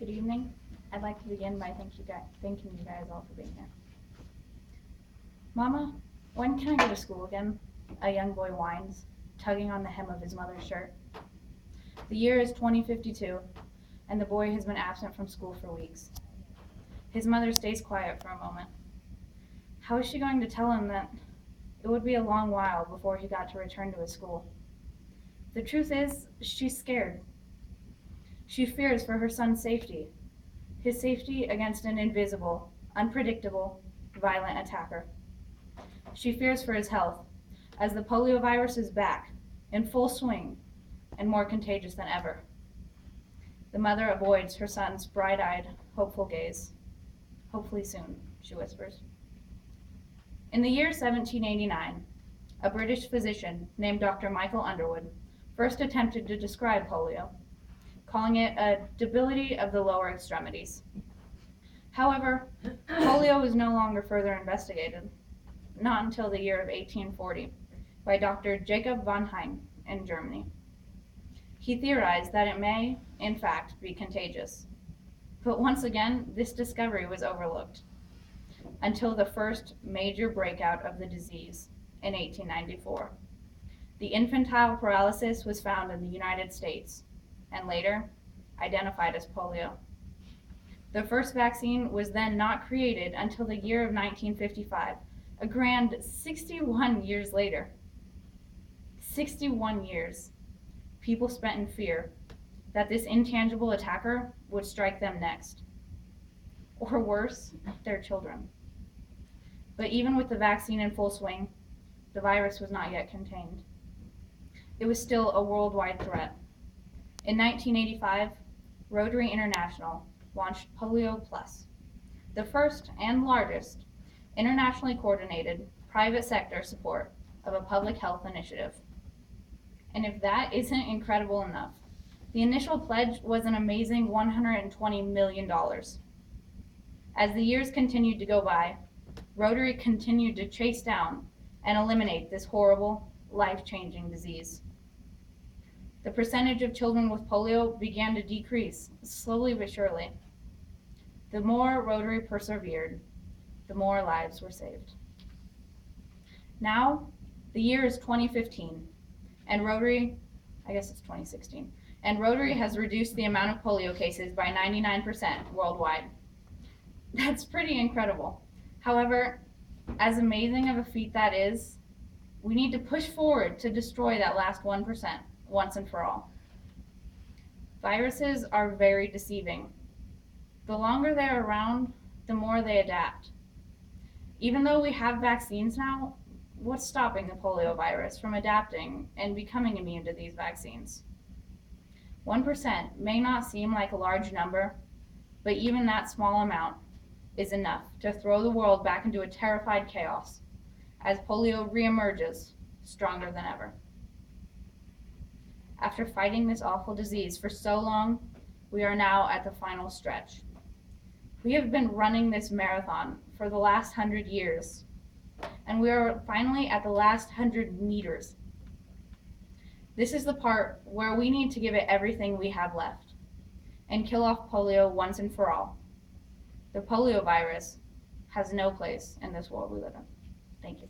Good evening. I'd like to begin by thanking you guys all for being here. Mama, when can I go to school again? A young boy whines, tugging on the hem of his mother's shirt. The year is 2052, and the boy has been absent from school for weeks. His mother stays quiet for a moment. How is she going to tell him that it would be a long while before he got to return to his school? The truth is, she's scared. She fears for her son's safety, his safety against an invisible, unpredictable, violent attacker. She fears for his health, as the polio virus is back, in full swing, and more contagious than ever. The mother avoids her son's bright-eyed, hopeful gaze. Hopefully soon, she whispers. In the year 1789, a British physician named Dr. Michael Underwood first attempted to describe polio, calling it a debility of the lower extremities. However, polio was no longer further investigated, not until the year of 1840, by Dr. Jacob von Hein in Germany. He theorized that it may, in fact, be contagious. But once again, this discovery was overlooked until the first major breakout of the disease in 1894. The infantile paralysis was found in the United States and later identified as polio. The first vaccine was then not created until the year of 1955, a grand 61 years later. 61 years. People spent in fear that this intangible attacker would strike them next. Or worse, their children. But even with the vaccine in full swing, the virus was not yet contained. It was still a worldwide threat. In 1985, Rotary International launched Polio Plus, the first and largest internationally coordinated private sector support of a public health initiative. And if that isn't incredible enough, the initial pledge was an amazing $120 million. As the years continued to go by, Rotary continued to chase down and eliminate this horrible, life-changing disease. The percentage of children with polio began to decrease, slowly but surely. The more Rotary persevered, the more lives were saved. Now, the year is 2015, and Rotary, I guess it's 2016, and Rotary has reduced the amount of polio cases by 99% worldwide. That's pretty incredible. However, as amazing of a feat that is, we need to push forward to destroy that last 1% once and for all. Viruses are very deceiving. The longer they're around, the more they adapt. Even though we have vaccines now, what's stopping the polio virus from adapting and becoming immune to these vaccines? 1% may not seem like a large number, but even that small amount is enough to throw the world back into a terrified chaos as polio reemerges stronger than ever. After fighting this awful disease for so long, we are now at the final stretch. We have been running this marathon for the last 100 years, and we are finally at the last 100 meters. This is the part where we need to give it everything we have left and kill off polio once and for all. The polio virus has no place in this world we live in. Thank you.